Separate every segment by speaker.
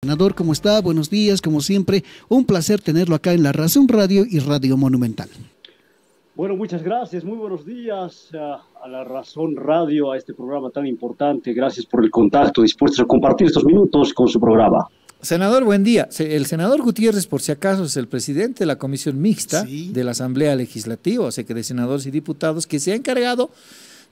Speaker 1: Senador, ¿cómo está? Buenos días, como siempre, un placer tenerlo acá en La Razón Radio y Radio Monumental.
Speaker 2: Bueno, muchas gracias, muy buenos días a La Razón Radio, a este programa tan importante. Gracias por el contacto, dispuestos a compartir estos minutos con su programa.
Speaker 3: Senador, buen día. El senador Gutiérrez, por si acaso, es el presidente de la Comisión Mixta de la Asamblea Legislativa, o sea que de senadores y diputados, que se ha encargado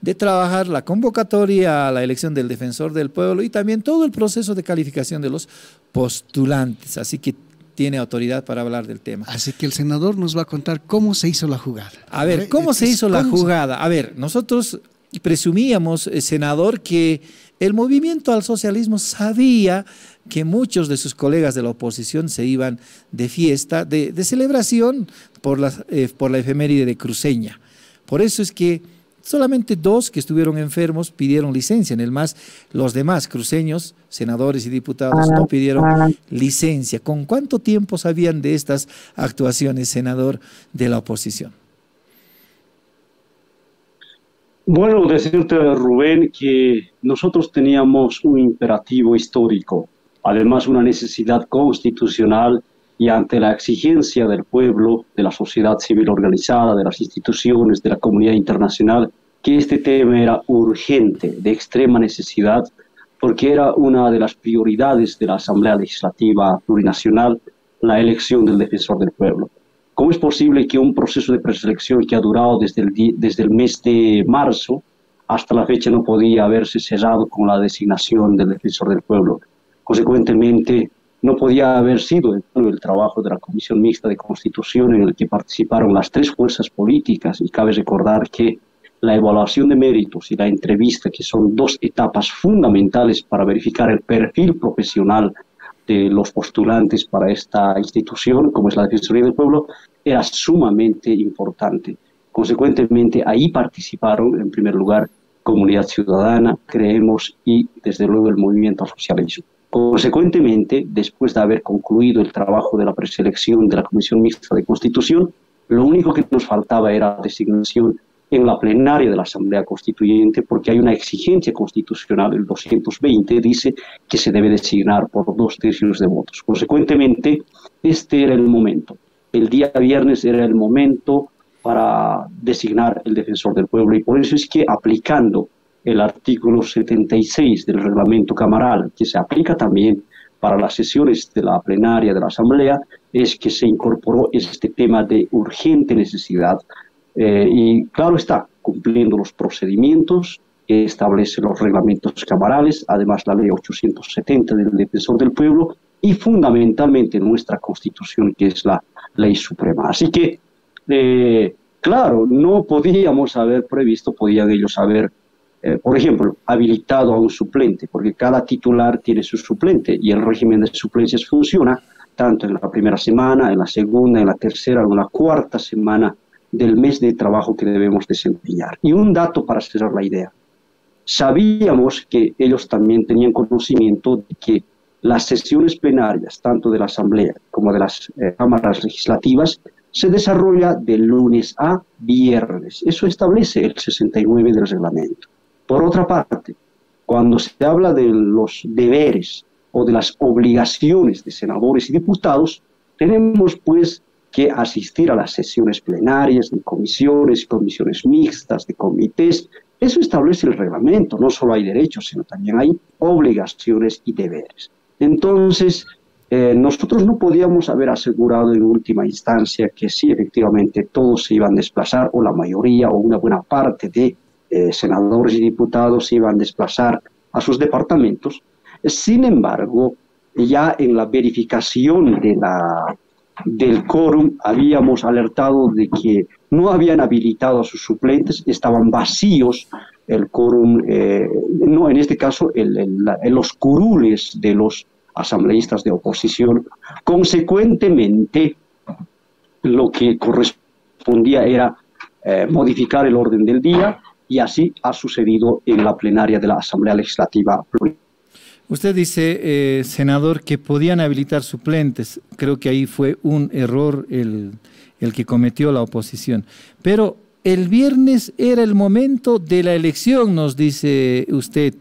Speaker 3: de trabajar la convocatoria a la elección del defensor del pueblo y también todo el proceso de calificación de los postulantes. Así que tiene autoridad para hablar del tema.
Speaker 1: Así que el senador nos va a contar cómo se hizo la jugada.
Speaker 3: A ver, ¿cómo se hizo la jugada? A ver, nosotros presumíamos, senador, que el movimiento al socialismo sabía que muchos de sus colegas de la oposición se iban de fiesta, de celebración por la efeméride de Cruceña. Por eso es que solamente 2 que estuvieron enfermos pidieron licencia. En el más, los demás cruceños, senadores y diputados, no pidieron licencia. ¿Con cuánto tiempo sabían de estas actuaciones, senador, de la oposición?
Speaker 2: Bueno, decirte, Rubén, que nosotros teníamos un imperativo histórico, además una necesidad constitucional y ante la exigencia del pueblo, de la sociedad civil organizada, de las instituciones, de la comunidad internacional, que este tema era urgente, de extrema necesidad, porque era una de las prioridades de la Asamblea Legislativa Plurinacional, la elección del defensor del pueblo. ¿Cómo es posible que un proceso de preselección que ha durado desde el mes de marzo hasta la fecha no podía haberse cerrado con la designación del defensor del pueblo? Consecuentemente, no podía haber sido el trabajo de la Comisión Mixta de Constitución en el que participaron las 3 fuerzas políticas, y cabe recordar que la evaluación de méritos y la entrevista, que son 2 etapas fundamentales para verificar el perfil profesional de los postulantes para esta institución, como es la Defensoría del Pueblo, era sumamente importante. Consecuentemente, ahí participaron, en primer lugar, comunidad ciudadana, creemos, y desde luego el movimiento al socialismo. Consecuentemente, después de haber concluido el trabajo de la preselección de la Comisión Mixta de Constitución, lo único que nos faltaba era la designación en la plenaria de la Asamblea Constituyente, porque hay una exigencia constitucional, el 220 dice que se debe designar por 2/3 de votos. Consecuentemente, este era el momento. El día viernes era el momento para designar el defensor del pueblo, y por eso es que, aplicando el artículo 76 del reglamento camaral, que se aplica también para las sesiones de la plenaria de la Asamblea, es que se incorporó este tema de urgente necesidad, y claro está, cumpliendo los procedimientos que establecen los reglamentos camarales, además la ley 870 del defensor del pueblo, y fundamentalmente nuestra Constitución, que es la ley suprema. Así que, claro, no podíamos haber previsto, podían ellos haber por ejemplo, habilitado a un suplente, porque cada titular tiene su suplente y el régimen de suplencias funciona tanto en la primera semana, en la segunda, en la tercera, en la cuarta semana del mes de trabajo que debemos desempeñar. Y un dato para cerrar la idea. Sabíamos que ellos también tenían conocimiento de que las sesiones plenarias, tanto de la Asamblea como de las cámaras legislativas, se desarrolla de lunes a viernes. Eso establece el 69 del reglamento. Por otra parte, cuando se habla de los deberes o de las obligaciones de senadores y diputados, tenemos pues que asistir a las sesiones plenarias de comisiones, comisiones mixtas, de comités. Eso establece el reglamento. No solo hay derechos, sino también hay obligaciones y deberes. Entonces, nosotros no podíamos haber asegurado en última instancia que sí, efectivamente, todos se iban a desplazar, o la mayoría, o una buena parte de senadores y diputados se iban a desplazar a sus departamentos. Sin embargo, ya en la verificación del quórum habíamos alertado de que no habían habilitado a sus suplentes, estaban vacíos el quórum, no, en este caso los curules de los asambleístas de oposición. Consecuentemente, lo que correspondía era modificar el orden del día, y así ha sucedido en la plenaria de la Asamblea Legislativa Plurinacional.
Speaker 3: Usted dice, senador, que podían habilitar suplentes. Creo que ahí fue un error el que cometió la oposición. Pero el viernes era el momento de la elección, nos dice usted.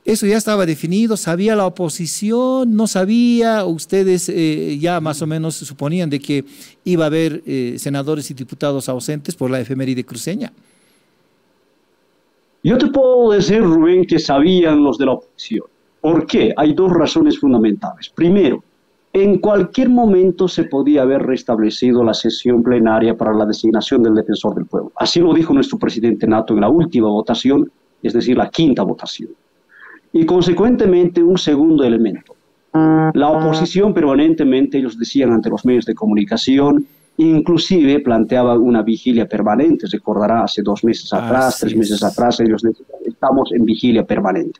Speaker 3: ¿Eso ya estaba definido? ¿Sabía la oposición? ¿No sabía? ¿Ustedes ya más o menos suponían de que iba a haber senadores y diputados ausentes por la efeméride cruceña?
Speaker 2: Yo te puedo decir, Rubén, que sabían los de la oposición. ¿Por qué? Hay dos razones fundamentales. Primero, en cualquier momento se podía haber restablecido la sesión plenaria para la designación del defensor del pueblo. Así lo dijo nuestro presidente Nato en la última votación, es decir, la quinta votación. Y consecuentemente, un segundo elemento. La oposición permanentemente, ellos decían ante los medios de comunicación, inclusive planteaban una vigilia permanente. Recordará, hace 2 meses atrás, 3 meses atrás, ellos decían, estamos en vigilia permanente.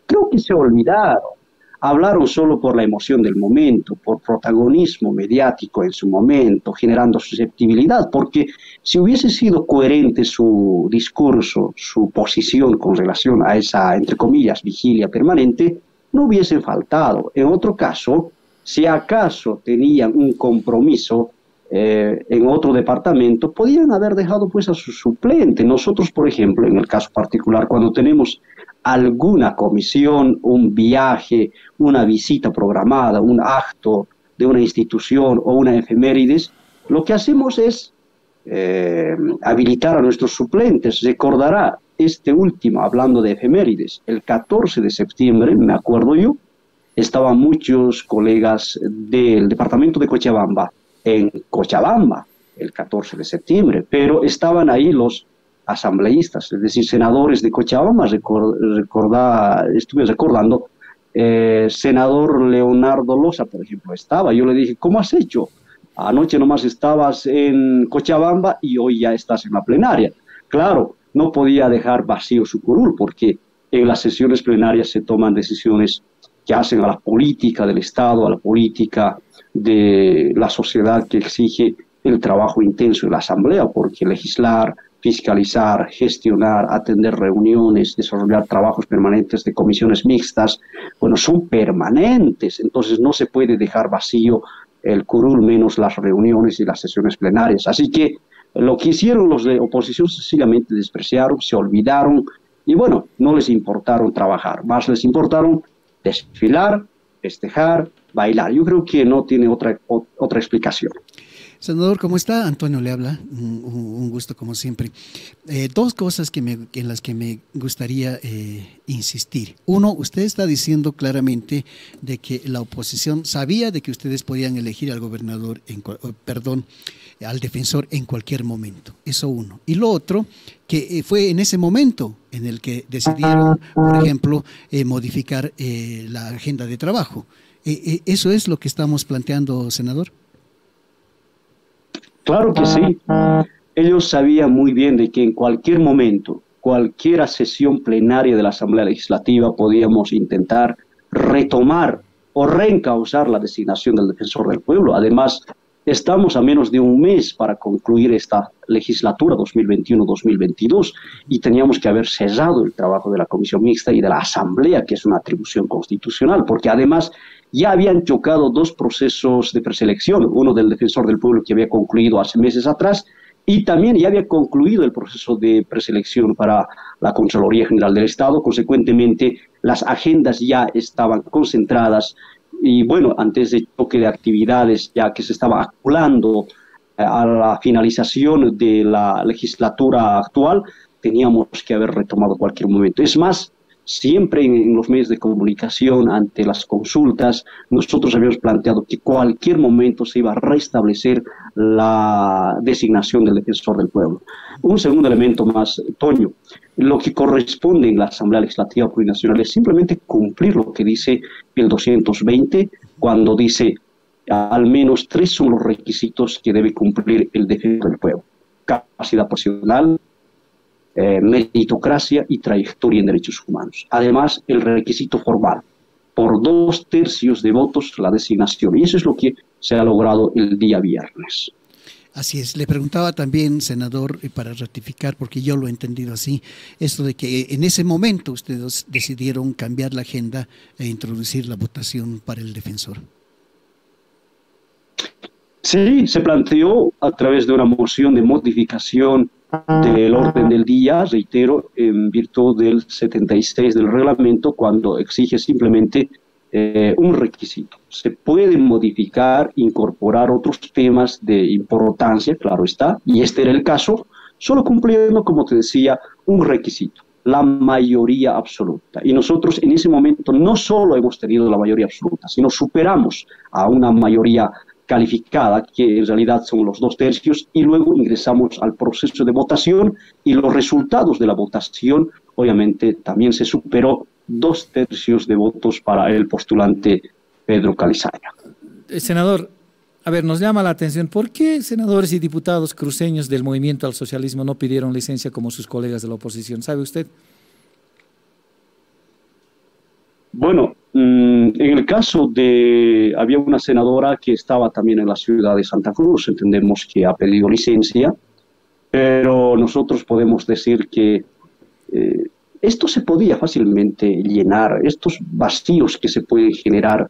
Speaker 2: Creo que se olvidaron. Hablaron solo por la emoción del momento, por protagonismo mediático en su momento, generando susceptibilidad, porque si hubiese sido coherente su discurso, su posición con relación a esa, entre comillas, vigilia permanente, no hubiesen faltado. En otro caso, si acaso tenían un compromiso en otro departamento, podían haber dejado pues a su suplente. Nosotros, por ejemplo, en el caso particular, cuando tenemos alguna comisión, un viaje, una visita programada, un acto de una institución o una efemérides, lo que hacemos es habilitar a nuestros suplentes. Recordará, este último, hablando de efemérides, el 14 de septiembre, me acuerdo yo, estaban muchos colegas del departamento de Cochabamba, en Cochabamba, el 14 de septiembre, pero estaban ahí los asambleístas, es decir, senadores de Cochabamba. Estuve recordando, senador Leonardo Loza, por ejemplo, estaba. Yo le dije, ¿cómo has hecho? Anoche nomás estabas en Cochabamba y hoy ya estás en la plenaria. Claro, no podía dejar vacío su curul, porque en las sesiones plenarias se toman decisiones que hacen a la política del Estado, a la política de la sociedad, que exige el trabajo intenso en la Asamblea, porque legislar, fiscalizar, gestionar, atender reuniones, desarrollar trabajos permanentes de comisiones mixtas, bueno, son permanentes, entonces no se puede dejar vacío el curul, menos las reuniones y las sesiones plenarias. Así que lo que hicieron los de oposición sencillamente despreciaron, se olvidaron y bueno, no les importaron trabajar, más les importaron desfilar, festejar, bailar. Yo creo que no tiene otra explicación.
Speaker 1: Senador, ¿cómo está? Antonio le habla, un gusto como siempre. Dos cosas en las que me gustaría insistir. Uno, usted está diciendo claramente de que la oposición sabía de que ustedes podían elegir al gobernador, al defensor en cualquier momento. Eso uno. Y lo otro, que fue en ese momento en el que decidieron, por ejemplo, modificar la agenda de trabajo. ¿Eso es lo que estamos planteando, senador?
Speaker 2: Claro que sí. Ellos sabían muy bien de que en cualquier momento, cualquier sesión plenaria de la Asamblea Legislativa, podíamos intentar retomar o reencauzar la designación del defensor del pueblo. Además, estamos a menos de un mes para concluir esta legislatura 2021-2022 y teníamos que haber cerrado el trabajo de la Comisión Mixta y de la Asamblea, que es una atribución constitucional, porque además ya habían chocado 2 procesos de preselección, uno del defensor del pueblo que había concluido hace meses atrás y también ya había concluido el proceso de preselección para la Contraloría General del Estado. Consecuentemente, las agendas ya estaban concentradas y bueno, antes de choque de actividades ya que se estaba acumulando a la finalización de la legislatura actual, teníamos que haber retomado cualquier momento. Es más, siempre en los medios de comunicación, ante las consultas, nosotros habíamos planteado que cualquier momento se iba a restablecer la designación del defensor del pueblo. Un segundo elemento más, Toño, lo que corresponde en la Asamblea Legislativa Plurinacional es simplemente cumplir lo que dice el 220, cuando dice al menos 3 son los requisitos que debe cumplir el defensor del pueblo: capacidad profesional, meritocracia y trayectoria en derechos humanos. Además, el requisito formal, por 2/3 de votos la designación. Y eso es lo que se ha logrado el día viernes.
Speaker 1: Así es. Le preguntaba también, senador, para ratificar, porque yo lo he entendido así, esto de que en ese momento ustedes decidieron cambiar la agenda e introducir la votación para el defensor.
Speaker 2: Sí, se planteó a través de una moción de modificación del orden del día, reitero, en virtud del 76 del reglamento, cuando exige simplemente un requisito. Se pueden modificar, incorporar otros temas de importancia, claro está, y este era el caso, solo cumpliendo, como te decía, un requisito, la mayoría absoluta. Y nosotros en ese momento no solo hemos tenido la mayoría absoluta, sino superamos a una mayoría calificada, que en realidad son los 2/3, y luego ingresamos al proceso de votación, y los resultados de la votación, obviamente, también se superó 2/3 de votos para el postulante Pedro Calizaya.
Speaker 3: Senador, a ver, nos llama la atención, ¿por qué senadores y diputados cruceños del Movimiento al Socialismo no pidieron licencia como sus colegas de la oposición? ¿Sabe usted?
Speaker 2: Bueno, en el caso de, había una senadora que estaba también en la ciudad de Santa Cruz, entendemos que ha pedido licencia, pero nosotros podemos decir que esto se podía fácilmente llenar, estos vacíos que se pueden generar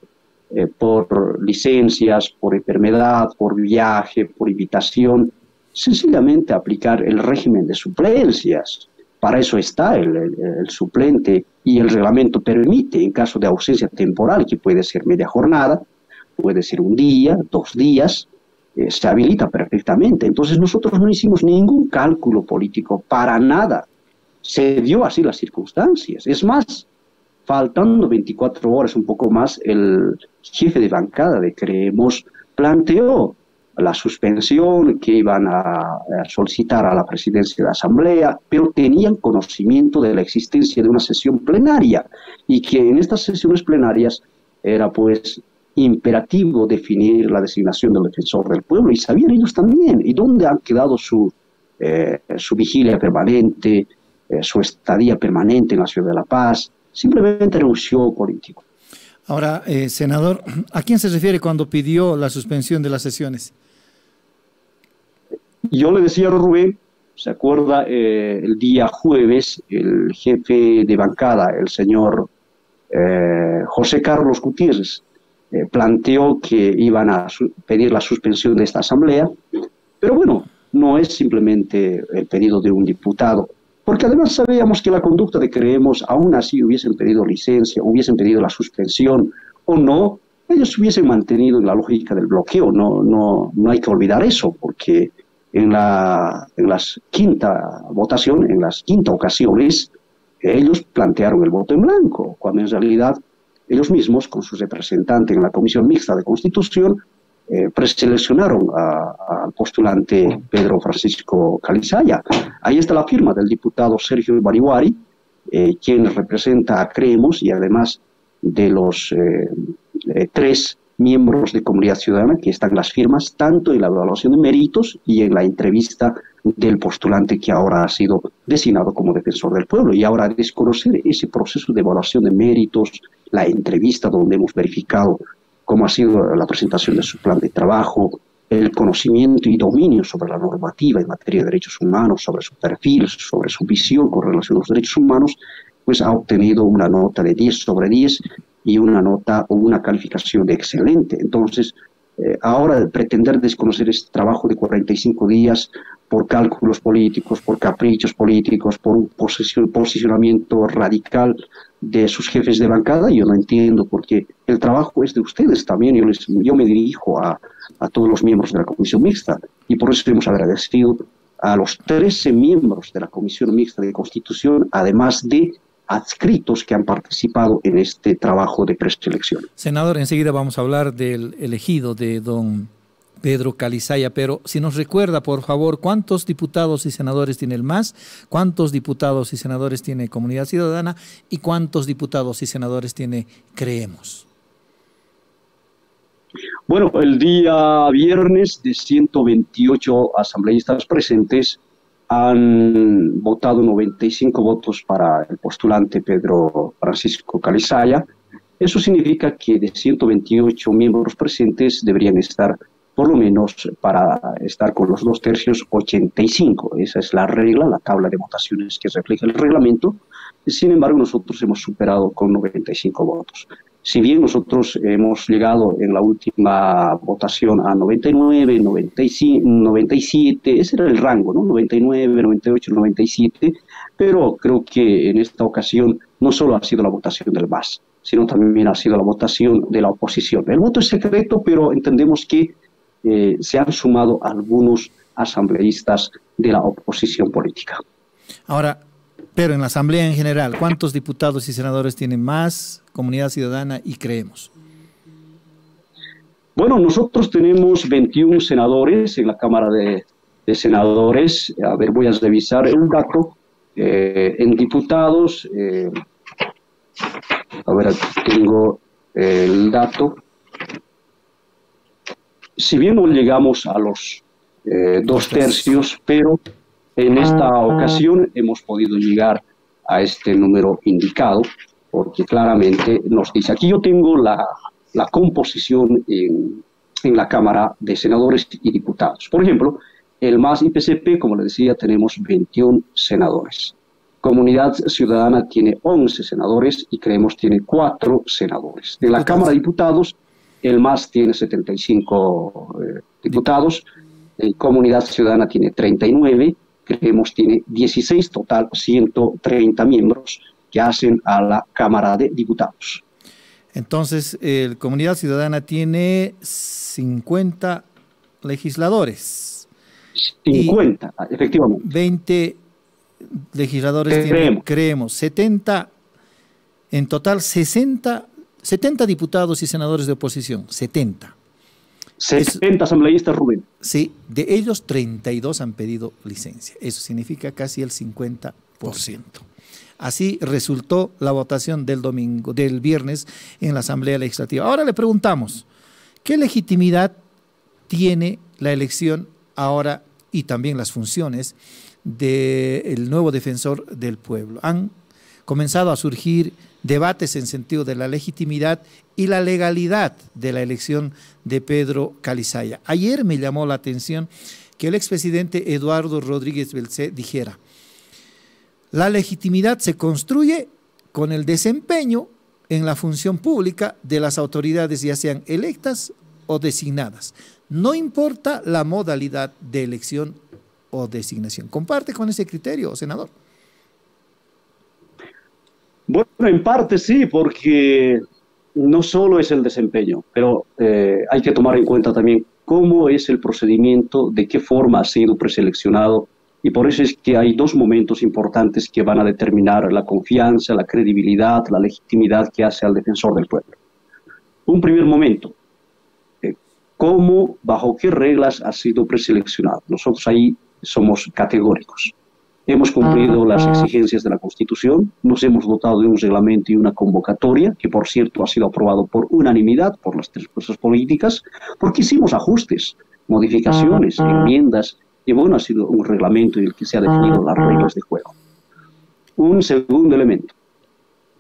Speaker 2: por licencias, por enfermedad, por viaje, por invitación, sencillamente aplicar el régimen de suplencias. Para eso está el suplente, y el reglamento permite, en caso de ausencia temporal, que puede ser media jornada, puede ser un día, 2 días, se habilita perfectamente. Entonces nosotros no hicimos ningún cálculo político, para nada. Se dio así las circunstancias. Es más, faltando 24 horas, un poco más, el jefe de bancada de Creemos planteó la suspensión, que iban a solicitar a la presidencia de la Asamblea, pero tenían conocimiento de la existencia de una sesión plenaria, y que en estas sesiones plenarias era pues imperativo definir la designación del defensor del pueblo, y sabían ellos también, y dónde han quedado su vigilia permanente, su estadía permanente en la ciudad de La Paz. Simplemente era un show político.
Speaker 3: Ahora, senador, ¿a quién se refiere cuando pidió la suspensión de las sesiones?
Speaker 2: Yo le decía a Rubén, ¿se acuerda? El día jueves, el jefe de bancada, el señor José Carlos Gutiérrez, planteó que iban a pedir la suspensión de esta asamblea, pero bueno, no es simplemente el pedido de un diputado, porque además sabíamos que la conducta de Creemos, aún así hubiesen pedido licencia, hubiesen pedido la suspensión o no, ellos hubiesen mantenido en la lógica del bloqueo. No hay que olvidar eso, porque en las quinta votación, en las quinta ocasiones, ellos plantearon el voto en blanco, cuando en realidad ellos mismos, con su representante en la Comisión Mixta de Constitución, preseleccionaron al postulante Pedro Francisco Calizaya. Ahí está la firma del diputado Sergio Bariguari, quien representa a Creemos, y además de los 3 miembros de Comunidad Ciudadana, que están las firmas tanto en la evaluación de méritos y en la entrevista del postulante que ahora ha sido designado como defensor del pueblo. Y ahora desconocer ese proceso de evaluación de méritos, la entrevista donde hemos verificado cómo ha sido la presentación de su plan de trabajo, el conocimiento y dominio sobre la normativa en materia de derechos humanos, sobre su perfil, sobre su visión con relación a los derechos humanos, pues ha obtenido una nota de 10 sobre 10 y una nota o una calificación de excelente. Entonces, ahora pretender desconocer este trabajo de 45 días por cálculos políticos, por caprichos políticos, por un posicionamiento radical de sus jefes de bancada, yo no entiendo, porque el trabajo es de ustedes también. Yo me dirijo a todos los miembros de la Comisión Mixta, y por eso hemos agradecido a los 13 miembros de la Comisión Mixta de Constitución, además de adscritos que han participado en este trabajo de preselección.
Speaker 3: Senador, enseguida vamos a hablar del elegido de don Pedro Calizaya, pero si nos recuerda, por favor, ¿cuántos diputados y senadores tiene el MAS? ¿Cuántos diputados y senadores tiene Comunidad Ciudadana? ¿Y cuántos diputados y senadores tiene Creemos?
Speaker 2: Bueno, el día viernes, de 128 asambleístas presentes, han votado 95 votos para el postulante Pedro Francisco Calizaya. Eso significa que de 128 miembros presentes deberían estar, por lo menos para estar con los 2/3, 85. Esa es la regla, la tabla de votaciones que refleja el reglamento. Sin embargo, nosotros hemos superado con 95 votos. Si bien nosotros hemos llegado en la última votación a 99, 95, 97, ese era el rango, ¿no? 99, 98, 97, pero creo que en esta ocasión no solo ha sido la votación del MAS, sino también ha sido la votación de la oposición. El voto es secreto, pero entendemos que se han sumado algunos asambleístas de la oposición política.
Speaker 3: Ahora, pero en la Asamblea en general, ¿cuántos diputados y senadores tienen MAS, Comunidad Ciudadana y Creemos?
Speaker 2: Bueno, nosotros tenemos 21 senadores en la Cámara de Senadores. A ver, voy a revisar un dato. En diputados, a ver, aquí tengo el dato. Si bien no llegamos a los 2/3, pero en esta ocasión hemos podido llegar a este número indicado, porque claramente nos dice, aquí yo tengo la composición en la Cámara de Senadores y Diputados. Por ejemplo, el MAS y PCP, como les decía, tenemos 21 senadores. Comunidad Ciudadana tiene 11 senadores y Creemos tiene 4 senadores. De la Cámara de Diputados, el MAS tiene 75 diputados, Comunidad Ciudadana tiene 39, Creemos tiene 16, total 130 miembros que hacen a la Cámara de Diputados.
Speaker 3: Entonces, Comunidad Ciudadana tiene 50 legisladores.
Speaker 2: 50, efectivamente.
Speaker 3: 20 legisladores tienen Creemos. 70, en total 70 diputados y senadores de oposición. 70.
Speaker 2: 70 asambleístas, Rubén.
Speaker 3: Sí, de ellos 32 han pedido licencia. Eso significa casi el 50%. Así resultó la votación del viernes en la Asamblea Legislativa. Ahora le preguntamos, ¿qué legitimidad tiene la elección ahora y también las funciones del nuevo defensor del pueblo? Han comenzado a surgir debates en sentido de la legitimidad y la legalidad de la elección de Pedro Calizaya. Ayer me llamó la atención que el expresidente Eduardo Rodríguez Belcé dijera: la legitimidad se construye con el desempeño en la función pública de las autoridades, ya sean electas o designadas. No importa la modalidad de elección o designación. ¿Comparte con ese criterio, senador?
Speaker 2: Bueno, en parte sí, porque no solo es el desempeño, pero hay que tomar en cuenta también cómo es el procedimiento, de qué forma ha sido preseleccionado, y por eso es que hay dos momentos importantes que van a determinar la confianza, la credibilidad, la legitimidad que hace al defensor del pueblo. Un primer momento, cómo, bajo qué reglas ha sido preseleccionado. Nosotros ahí somos categóricos. Hemos cumplido las exigencias de la Constitución, nos hemos dotado de un reglamento y una convocatoria, que por cierto ha sido aprobado por unanimidad por las tres fuerzas políticas, porque hicimos ajustes, modificaciones, enmiendas, y bueno, ha sido un reglamento en el que se han definido las reglas de juego. Un segundo elemento,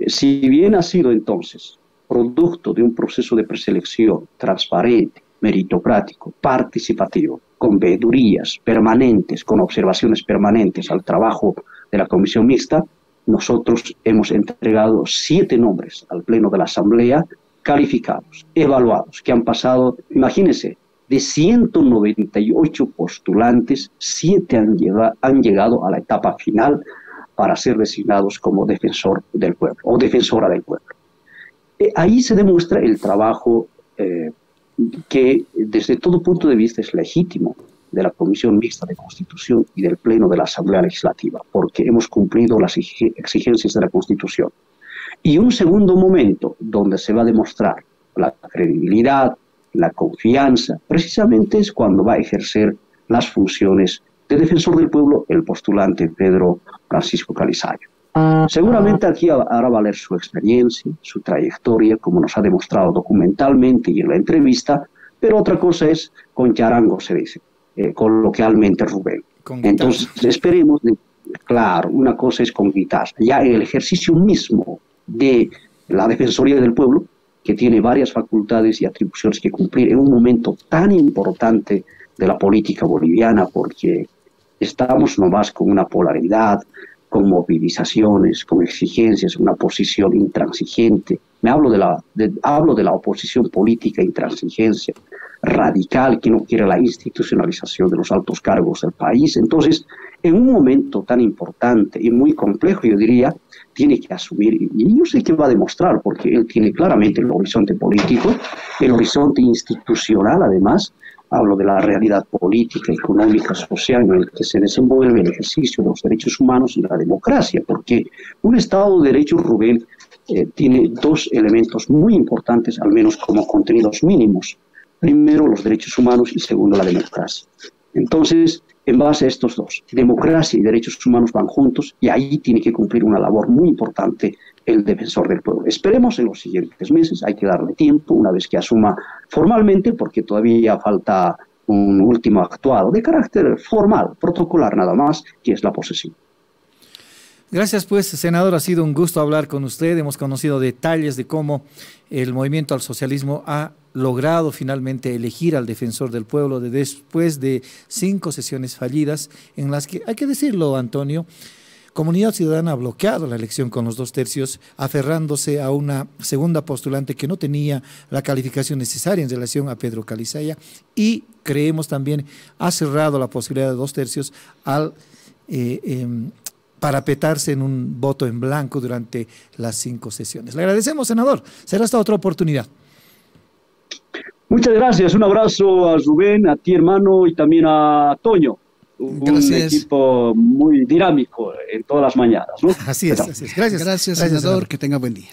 Speaker 2: si bien ha sido entonces producto de un proceso de preselección transparente, meritocrático, participativo, con veedurías permanentes, con observaciones permanentes al trabajo de la comisión mixta, nosotros hemos entregado 7 nombres al Pleno de la Asamblea, calificados, evaluados, que han pasado, imagínense, de 198 postulantes, 7 han llegado a la etapa final para ser designados como defensor del pueblo o defensora del pueblo. Ahí se demuestra el trabajo que desde todo punto de vista es legítimo de la Comisión Mixta de Constitución y del Pleno de la Asamblea Legislativa, porque hemos cumplido las exigencias de la Constitución. Y un segundo momento donde se va a demostrar la credibilidad, la confianza, precisamente es cuando va a ejercer las funciones de defensor del pueblo el postulante Pedro Francisco Calizaya. Seguramente aquí hará valer su experiencia, su trayectoria, como nos ha demostrado documentalmente y en la entrevista, pero otra cosa es con charango, se dice, coloquialmente, Rubén. Entonces, esperemos, claro, una cosa es con guitarra. Ya en el ejercicio mismo de la Defensoría del Pueblo, que tiene varias facultades y atribuciones que cumplir en un momento tan importante de la política boliviana, porque estamos nomás con una polaridad, con movilizaciones, con exigencias, una posición intransigente. Hablo de la oposición política intransigencia, radical, que no quiere la institucionalización de los altos cargos del país. Entonces, en un momento tan importante y muy complejo, yo diría, tiene que asumir, y yo sé que va a demostrar, porque él tiene claramente el horizonte político, el horizonte institucional, además. Hablo de la realidad política, económica, social en el que se desenvuelve el ejercicio de los derechos humanos y la democracia, porque un Estado de Derecho, Rubén, tiene dos elementos muy importantes, al menos como contenidos mínimos. Primero, los derechos humanos y segundo, la democracia. Entonces, en base a estos dos, democracia y derechos humanos van juntos y ahí tiene que cumplir una labor muy importante el defensor del pueblo. Esperemos en los siguientes meses, hay que darle tiempo una vez que asuma formalmente, porque todavía falta un último actuado de carácter formal, protocolar nada más, que es la posesión.
Speaker 3: Gracias, pues, senador. Ha sido un gusto hablar con usted. Hemos conocido detalles de cómo el movimiento al socialismo ha logrado finalmente elegir al defensor del pueblo después de 5 sesiones fallidas en las que, hay que decirlo, Antonio, Comunidad Ciudadana ha bloqueado la elección con los 2/3, aferrándose a una segunda postulante que no tenía la calificación necesaria en relación a Pedro Calizaya, y creemos también ha cerrado la posibilidad de 2/3 al parapetarse en un voto en blanco durante las 5 sesiones. Le agradecemos, senador. Será hasta otra oportunidad.
Speaker 2: Muchas gracias. Un abrazo a Rubén, a ti, hermano, y también a Toño.
Speaker 1: Gracias.
Speaker 2: Un equipo muy dinámico en todas las mañanas, ¿no?
Speaker 3: Así es, así es. Gracias.
Speaker 1: Gracias, senador. Que tenga buen día.